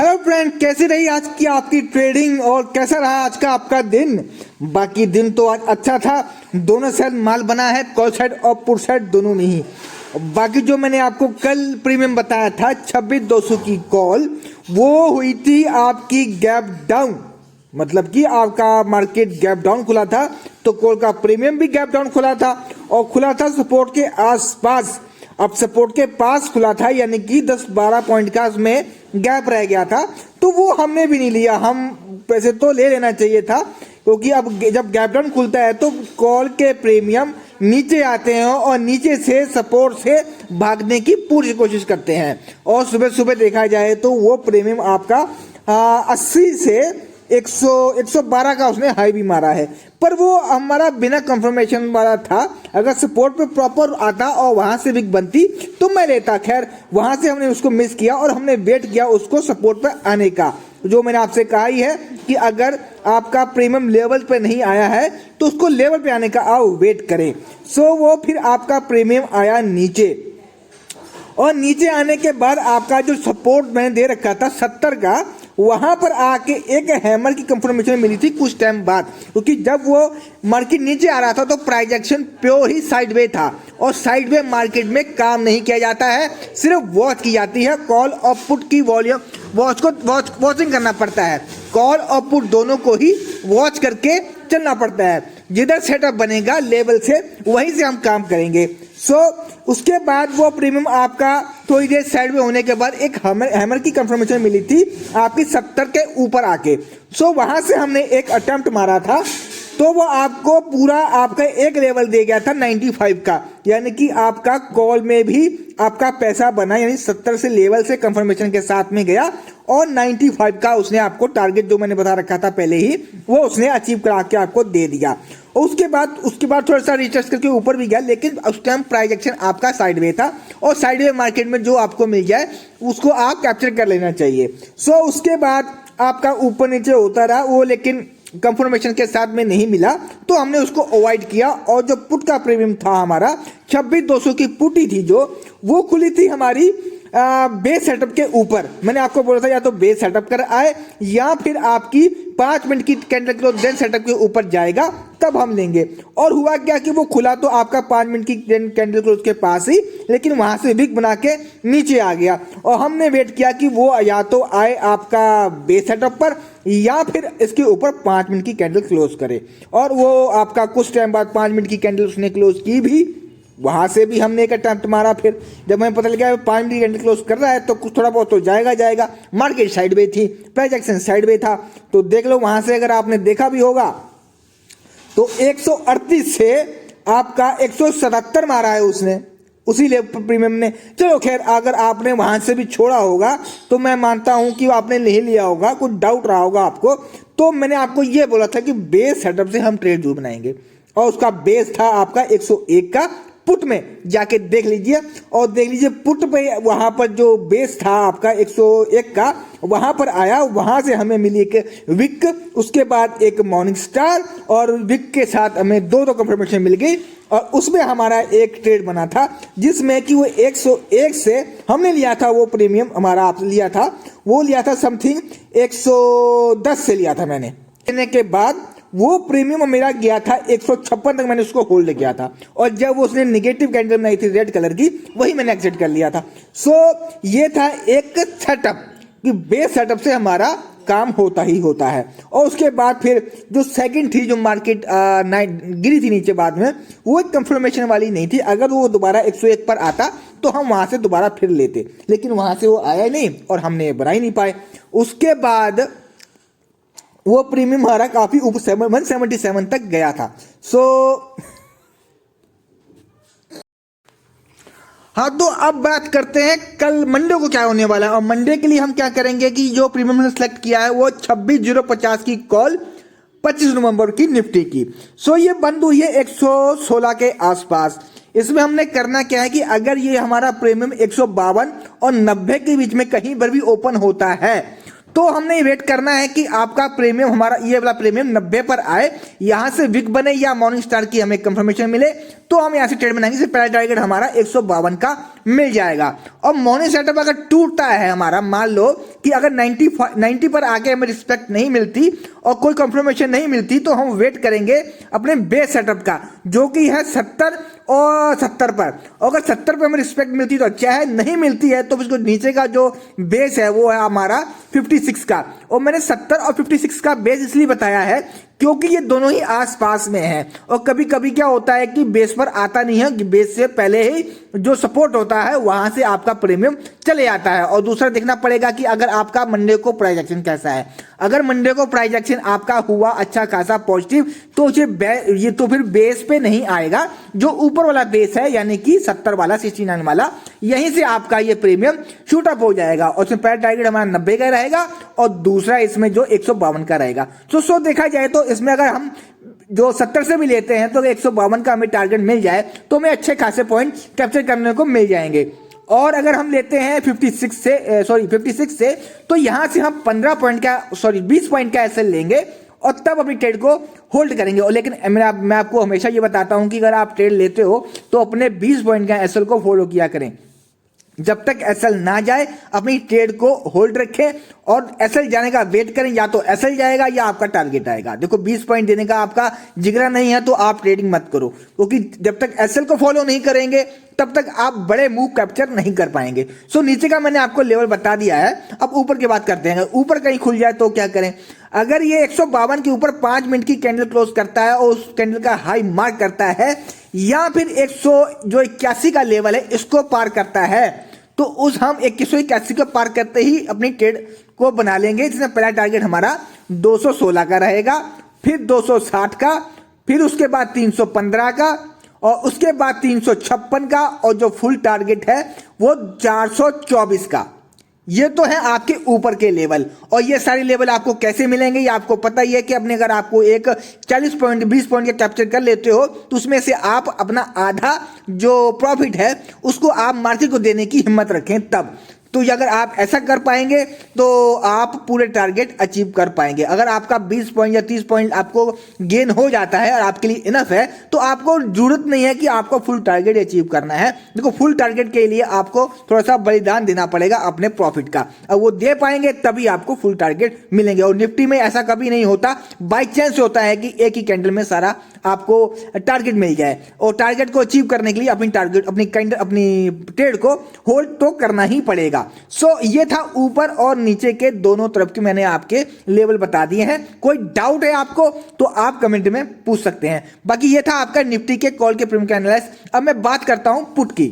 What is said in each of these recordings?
Hello friend, कैसी रही आज की आपकी ट्रेडिंग और कैसा रहा आज का आपका दिन। बाकी दिन तो आज अच्छा था, दोनों साइड माल बना है, कॉल साइड और पुट साइड दोनों में ही। बाकी जो मैंने आपको कल प्रीमियम बताया था 26,200 की कॉल, वो हुई थी आपकी गैप डाउन। मतलब कि आपका मार्केट गैप डाउन खुला था तो कॉल का प्रीमियम भी गैप डाउन खुला था और खुला था सपोर्ट के आसपास। अब सपोर्ट के पास खुला था, यानी कि 10-12 पॉइंट का उसमें गैप रह गया था, तो वो हमने भी नहीं लिया। हम पैसे तो ले लेना चाहिए था, क्योंकि अब जब गैप डाउन खुलता है तो कॉल के प्रीमियम नीचे आते हैं और नीचे से सपोर्ट से भागने की पूरी कोशिश करते हैं। और सुबह सुबह देखा जाए तो वो प्रीमियम आपका 80 से 112 का उसने हाई भी मारा है, पर वो हमारा बिना कंफर्मेशन वाला था। अगर सपोर्ट पे प्रॉपर आता और वहां से बिग बनती तो मैं लेता। खैर, वहां से हमने उसको मिस किया और हमने वेट किया उसको सपोर्ट पे आने का। जो मैंने आपसे कहा ही है कि अगर आपका प्रीमियम लेवल पे नहीं आया है तो उसको लेवल पे आने का आओ वेट करें। सो वो फिर आपका प्रीमियम आया नीचे, और नीचे आने के बाद आपका जो सपोर्ट मैंने दे रखा था 70 का, वहां पर आके एक हैमर की कंफर्मेशन मिली थी कुछ टाइम बाद। क्योंकि जब वो मार्केट नीचे आ रहा था तो प्राइस एक्शन प्योर ही साइडवे था, और साइडवे मार्केट में काम नहीं किया जाता है, सिर्फ वॉच की जाती है। कॉल और पुट की वॉल्यूम वॉचिंग करना पड़ता है। कॉल और पुट दोनों को ही वॉच करके चलना पड़ता है। जिधर सेटअप बनेगा लेवल से वहीं से हम काम करेंगे। उसके बाद वो प्रीमियम आपका थोड़ी देर साइड में होने के बाद एक हैमर की कंफर्मेशन मिली थी आपकी 70 के ऊपर आके। वहां से हमने एक अटेम्प्ट मारा था, तो वो आपको पूरा आपका एक लेवल दे गया था 95 का, यानी कि आपका कॉल में भी आपका पैसा बना, यानी 70 से लेवल से कंफर्मेशन के साथ में गया और 95 का उसने आपको टारगेट जो मैंने बता रखा था पहले ही, वो उसने अचीव करा के आपको दे दिया। और उसके बाद थोड़ा सा रिसर्च करके ऊपर भी गया, लेकिन उस टाइम प्राइस एक्शन आपका साइडवे था, और साइडवे मार्केट में जो आपको मिल जाए उसको आप कैप्चर कर लेना चाहिए। उसके बाद आपका ऊपर नीचे होता रहा वो, लेकिन कंफर्मेशन के साथ में नहीं मिला तो हमने उसको अवॉइड किया। और जो पुट का प्रीमियम था हमारा 26,200 की पुट ही थी, जो वो खुली थी हमारी बेस सेटअप के ऊपर। मैंने आपको बोला था या तो बेस सेटअप कर आए या फिर आपकी 5 मिनट की कैंडल क्लोज देन सेटअप के ऊपर जाएगा तब हम लेंगे। और हुआ क्या कि वो खुला तो आपका 5 मिनट की कैंडल क्लोज के पास ही, लेकिन वहां से विक बना के नीचे आ गया। और हमने वेट किया कि वो या तो आए आपका बेस सेटअप पर या फिर इसके ऊपर 5 मिनट की कैंडल क्लोज करे। और वो आपका कुछ टाइम बाद 5 मिनट की कैंडल उसने क्लोज की भी। वहां से भी हमने एक अटेम्प्ट मारा। फिर जब हमें पता लगा 5 मिनट की कैंडल क्लोज कर रहा है तो कुछ थोड़ा बहुत तो जाएगा। मार्केट साइडवे थी, प्राइस एक्शन साइडवे था, तो देख लो वहां से अगर आपने देखा भी होगा तो 138 से आपका 177 मारा है उसने, उसी लेवल प्रीमियम ने। चलो खैर, अगर आपने वहां से भी छोड़ा होगा तो मैं मानता हूं कि आपने नहीं लिया होगा, कुछ डाउट रहा होगा आपको। तो मैंने आपको यह बोला था कि बेस सेटअप से हम ट्रेड जरूर बनाएंगे, और उसका बेस था आपका 101 का। पुट में जाके देख लीजिए और देख लीजिए पुट पे वहां पर जो बेस था आपका 101 का, वहां पर आया, वहां से हमें मिली एक विक, उसके बाद एक मॉर्निंग स्टार, और विक के साथ हमें दो कंफर्मेशन मिल गई। और उसमें हमारा एक ट्रेड बना था जिसमें कि वो 101 से हमने लिया था, वो प्रीमियम हमारा आप लिया था, वो लिया था समथिंग 110 से लिया था मैंने। लेने के बाद वो प्रीमियम मेरा गया था 156 तक, मैंने उसको होल्ड किया था। और जब उसने नेगेटिव कैंडल बनाई थी रेड कलर की, वही मैंने एग्जिट कर लिया था। ये था एक सेटअप कि बेस सेटअप से हमारा काम होता ही होता है। और उसके बाद फिर जो सेकंड थी, जो मार्केट गिरी थी नीचे बाद में, वो एक कंफर्मेशन वाली नहीं थी। अगर वो दोबारा 101 पर आता तो हम वहां से दोबारा फिर लेते, लेकिन वहां से वो आया नहीं और हमने बना ही नहीं पाए। उसके बाद वो प्रीमियम हमारा काफी ऊपर 177 तक गया था। हाँ, तो अब बात करते हैं कल मंडे को क्या होने वाला है। और मंडे के लिए हम क्या करेंगे कि जो प्रीमियम हमने सेलेक्ट किया है वो 26,050 की कॉल 25 नवंबर की निफ्टी की। ये बंद हुई है 116 के आसपास। इसमें हमने करना क्या है कि अगर ये हमारा प्रीमियम 152 और 90 के बीच में कहीं पर भी ओपन होता है तो हमने वेट करना है कि आपका प्रीमियम, हमारा ये वाला प्रीमियम 90 पर आए, यहां से विक बने या मॉर्निंग स्टार की हमें कंफर्मेशन मिले, तो हम यहां से ट्रेड बनाएंगे। इससे पहला टारगेट हमारा 152 का मिल जाएगा। और मॉर्निंग सेटअप अगर टूटता है हमारा, मान लो कि अगर 90 पर आके हमें रिस्पेक्ट नहीं मिलती और कोई कंफर्मेशन नहीं मिलती, तो हम वेट करेंगे अपने बेस सेटअप का, जो कि है 70 और 70 पर। अगर 70 पर हमें रिस्पेक्ट मिलती तो अच्छा है, नहीं मिलती है तो उसको नीचे का जो बेस है वो है हमारा 56 का। और मैंने 70 और 56 का बेस इसलिए बताया है क्योंकि ये दोनों ही आसपास में हैं। और कभी कभी क्या होता है कि बेस पर आता नहीं है, बेस से पहले ही जो सपोर्ट होता है वहां से आपका प्रीमियम चले आता है। और दूसरा देखना पड़ेगा कि अगर आपका मंडे को प्राइस एक्शन कैसा है। अगर मंडे को प्राइस एक्शन आपका हुआ अच्छा खासा पॉजिटिव, तो ये तो फिर बेस पे नहीं आएगा, जो ऊपर वाला बेस है यानी कि 70 वाला, 69 वाला, यहीं से आपका ये प्रीमियम शूटअप हो जाएगा। और उसमें पहला टारगेट हमारा 90 का रहेगा और दूसरा इसमें जो 152 का रहेगा। सो देखा जाए तो इसमें अगर हम जो 70 से भी लेते हैं तो 152 का हमें टारगेट मिल जाए तो हमें अच्छे खासे पॉइंट कैप्चर करने को मिल जाएंगे। और अगर हम लेते हैं 56 से तो यहां से हम 20 पॉइंट का एसएल लेंगे और तब अपनी ट्रेड को होल्ड करेंगे। और लेकिन मैं आपको हमेशा ये बताता हूं कि अगर आप ट्रेड लेते हो तो अपने 20 पॉइंट का एसएल को फॉलो किया करें। जब तक एसएल ना जाए अपनी ट्रेड को होल्ड रखें और एसएल जाने का वेट करें, या तो एसएल जाएगा या आपका टारगेट आएगा। देखो 20 पॉइंट देने का आपका जिगरा नहीं है तो आप ट्रेडिंग मत करो, क्योंकि जब तक एसएल को फॉलो नहीं करेंगे तब तक आप बड़े मूव कैप्चर नहीं कर पाएंगे। सो नीचे का मैंने आपको लेवल बता दिया है, अब ऊपर की बात करते हैं। ऊपर कहीं खुल जाए तो क्या करें। अगर ये 152 के ऊपर 5 मिनट की कैंडल क्लोज करता है और उस कैंडल का हाई मार्क करता है, या फिर 181 का लेवल है इसको पार करता है, तो हम 181 को पार करते ही अपनी ट्रेड को बना लेंगे। जिसमें पहला टारगेट हमारा 216 का रहेगा, फिर 260 का, फिर उसके बाद 315 का, और उसके बाद 356 का, और जो फुल टारगेट है वो 424 का। ये तो है आपके ऊपर के लेवल। और ये सारे लेवल आपको कैसे मिलेंगे ये आपको पता ही है कि अपने अगर आपको एक 40 पॉइंट 20 पॉइंट का कैप्चर कर लेते हो तो उसमें से आप अपना आधा जो प्रॉफिट है उसको आप मार्केट को देने की हिम्मत रखें तब। तो अगर आप ऐसा कर पाएंगे तो आप पूरे टारगेट अचीव कर पाएंगे। अगर आपका 20 पॉइंट या 30 पॉइंट आपको गेन हो जाता है और आपके लिए इनफ है तो आपको जरूरत नहीं है कि आपको फुल टारगेट अचीव करना है। देखो फुल टारगेट के लिए आपको थोड़ा सा बलिदान देना पड़ेगा अपने प्रॉफिट का, और वो दे पाएंगे तभी आपको फुल टारगेट मिलेंगे। और निफ्टी में ऐसा कभी नहीं होता, बाई चांस होता है कि एक ही कैंडल में सारा आपको टारगेट मिल जाए। और टारगेट को अचीव करने के लिए अपनी ट्रेड को होल्ड तो करना ही पड़ेगा। ये था ऊपर और नीचे के दोनों तरफ के मैंने आपके लेवल बता दिए हैं। कोई डाउट है आपको तो आप कमेंट में पूछ सकते हैं। बाकी ये था आपका निफ्टी के कॉल के प्रीमियम का एनालिसिस। अब मैं बात करता हूं पुट की।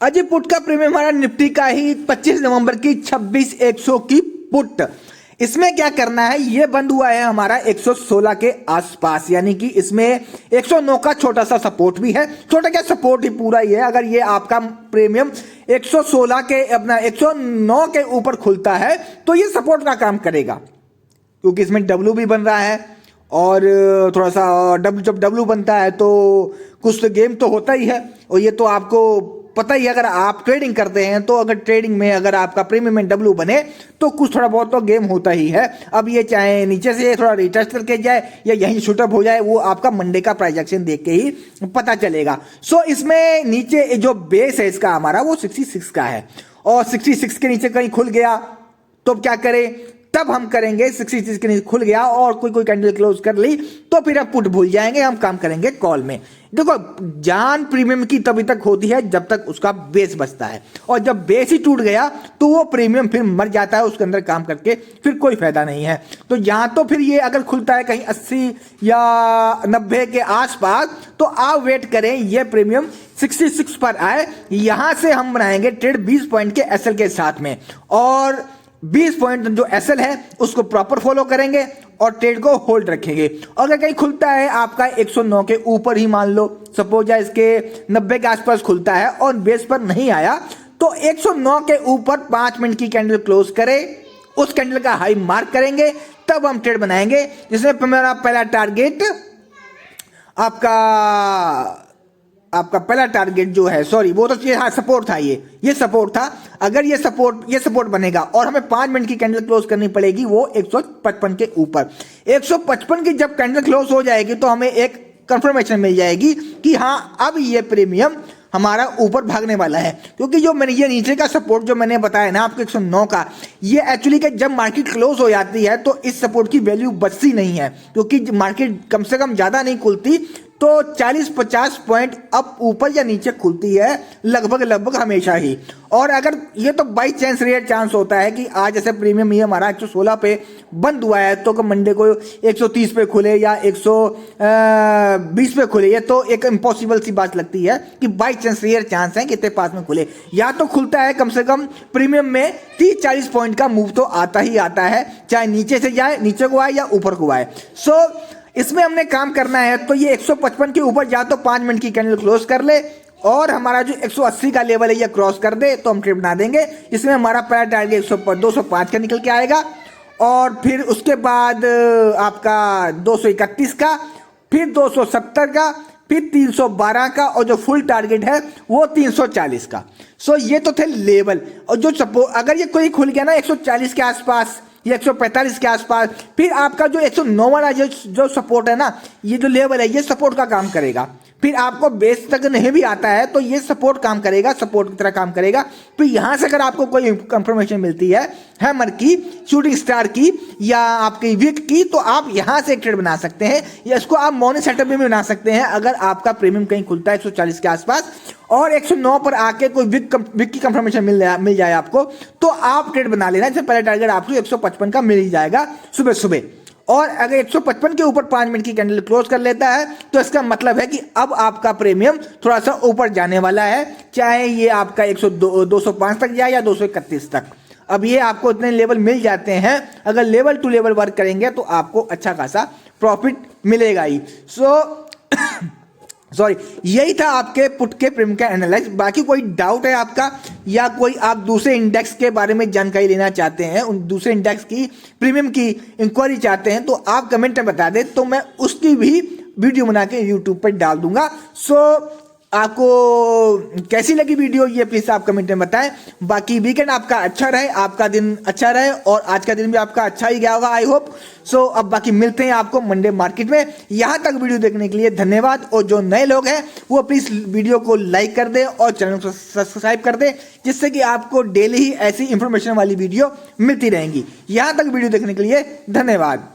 अजय पुट का प्रीमियम हमारा निफ्टी का ही 25 नवंबर की 26,100 की पुट। इसमें क्या करना है, ये बंद हुआ है हमारा 116 के आसपास, यानी कि इसमें 109 का छोटा सा सपोर्ट भी है। छोटा क्या सपोर्ट ही पूरा ही है। अगर ये आपका प्रीमियम 116 के अपना 109 के ऊपर खुलता है तो ये सपोर्ट का काम करेगा, क्योंकि इसमें डब्ल्यू भी बन रहा है और थोड़ा सा जब डब्ल्यू बनता है तो कुछ तो गेम तो होता ही है। और ये तो आपको पता ही, अगर आप ट्रेडिंग करते हैं तो अगर ट्रेडिंग में अगर आपका प्रीमियम में डब्ल्यू बने तो कुछ थोड़ा बहुत तो गेम होता ही है। अब ये चाहे नीचे से थोड़ा रिटेस्ट करके जाए या यहीं शूटअप हो जाए, वो आपका मंडे का प्राइस एक्शन देख के ही पता चलेगा। इसमें नीचे जो बेस है इसका हमारा वो 66 का है, और 66 के नीचे कहीं खुल गया तो क्या करें, तब हम करेंगे 66 के नीचे खुल गया और कोई कैंडल क्लोज कर ली तो फिर अब पुट भूल जाएंगे, हम काम करेंगे कॉल में। देखो जान प्रीमियम की तभी तक होती है जब तक उसका बेस बचता है, और जब बेस ही टूट गया तो वो प्रीमियम फिर मर जाता है, उसके अंदर काम करके फिर कोई फायदा नहीं है। तो यहां तो फिर ये अगर खुलता है कहीं 80 या 90 के आसपास तो आप वेट करें ये प्रीमियम 66 पर आए, यहां से हम बनाएंगे ट्रेड 20 पॉइंट के एसएल के साथ में, और 20 पॉइंट जो एसएल है उसको प्रॉपर फॉलो करेंगे और ट्रेड को होल्ड रखेंगे। अगर कहीं खुलता है आपका 109 के ऊपर ही, मान लो सपोज या इसके 90 के आसपास खुलता है और बेस पर नहीं आया, तो 109 के ऊपर 5 मिनट की कैंडल क्लोज करे, उस कैंडल का हाई मार्क करेंगे, तब हम ट्रेड बनाएंगे। जिसमें मेरा पहला टारगेट आपका आपका पहला टारगेट जो है, सॉरी वो तो ये हाँ सपोर्ट था, ये सपोर्ट था। अगर ये सपोर्ट बनेगा और हमें 5 मिनट की कैंडल क्लोज करनी पड़ेगी वो 155 के ऊपर। 155 की जब कैंडल क्लोज हो जाएगी तो हमें एक कंफर्मेशन मिल जाएगी कि हाँ अब ये प्रीमियम हमारा ऊपर भागने वाला है। क्योंकि जो मैंने ये नीचे का सपोर्ट जो मैंने बताया ना आपको 109 का, ये एक्चुअली कि जब मार्केट क्लोज हो जाती है तो इस सपोर्ट की वैल्यू बचती नहीं है, क्योंकि मार्केट कम से कम ज़्यादा नहीं खुलती तो 40-50 पॉइंट अप ऊपर या नीचे खुलती है लगभग हमेशा ही। और अगर ये तो बाई चांस रेयर चांस होता है कि आज जैसे प्रीमियम ये हमारा 116 पे बंद हुआ है तो मंडे को 130 पे खुले या 120 पे खुले, ये तो एक इम्पॉसिबल सी बात लगती है कि बाई चांस रेयर चांस है कि इतने पास में खुले। या तो खुलता है कम से कम प्रीमियम में 30-40 पॉइंट का मूव तो आता ही आता है, चाहे नीचे से जाए, नीचे को आए या ऊपर को आए। सो इसमें हमने काम करना है तो ये 155 के ऊपर जा तो 5 मिनट की कैंडल क्लोज कर ले और हमारा जो 180 का लेवल है ये क्रॉस कर दे तो हम ट्रेड बना देंगे। इसमें हमारा पहला टारगेट 205 का निकल के आएगा और फिर उसके बाद आपका 231 का, फिर 270 का, फिर 312 का और जो फुल टारगेट है वो 340 का। सो ये तो थे लेवल। और जो सपोर्ट अगर ये कोई खुल गया ना 140 के आसपास या 145 के आसपास, फिर आपका जो 109 वाला जो सपोर्ट है ना, ये जो लेवल है ये सपोर्ट का काम करेगा। फिर आपको बेस तक नहीं भी आता है तो ये सपोर्ट काम करेगा, सपोर्ट की तरह काम करेगा। फिर यहाँ से अगर आपको कोई कंफर्मेशन मिलती है हैमर की, शूटिंग स्टार की या आपकी विक की, तो आप यहाँ से एक ट्रेड बना सकते हैं या इसको आप मॉर्निंग सेटअप में भी बना सकते हैं। अगर आपका प्रीमियम कहीं खुलता है 140 के आसपास और 109 पर आके कोई विक की कंफर्मेशन मिल जाए आपको तो आप ट्रेड बना लेना। इससे पहले टारगेट आपको 155 का मिल ही जाएगा सुबह सुबह। और अगर 155 के ऊपर 5 मिनट की कैंडल क्लोज कर लेता है तो इसका मतलब है कि अब आपका प्रीमियम थोड़ा सा ऊपर जाने वाला है, चाहे ये आपका 205 तक जाए या 231 तक। अब ये आपको इतने लेवल मिल जाते हैं, अगर लेवल टू लेवल वर्क करेंगे तो आपको अच्छा खासा प्रॉफिट मिलेगा ही। सॉरी, यही था आपके पुट के प्रीमियम का एनालाइज। बाकी कोई डाउट है आपका या कोई आप दूसरे इंडेक्स के बारे में जानकारी लेना चाहते हैं, उन दूसरे इंडेक्स की प्रीमियम की इंक्वायरी चाहते हैं तो आप कमेंट में बता दें तो मैं उसकी भी वीडियो बना के यूट्यूब पर डाल दूंगा। आपको कैसी लगी वीडियो ये प्लीज आप कमेंट में बताएं। बाकी वीकेंड आपका अच्छा रहे, आपका दिन अच्छा रहे और आज का दिन भी आपका अच्छा ही गया होगा आई होप। अब बाकी मिलते हैं आपको मंडे मार्केट में। यहाँ तक वीडियो देखने के लिए धन्यवाद। और जो नए लोग हैं वो प्लीज वीडियो को लाइक कर दें और चैनल को सब्सक्राइब कर दें, जिससे कि आपको डेली ही ऐसी इंफॉर्मेशन वाली वीडियो मिलती रहेंगी। यहाँ तक वीडियो देखने के लिए धन्यवाद।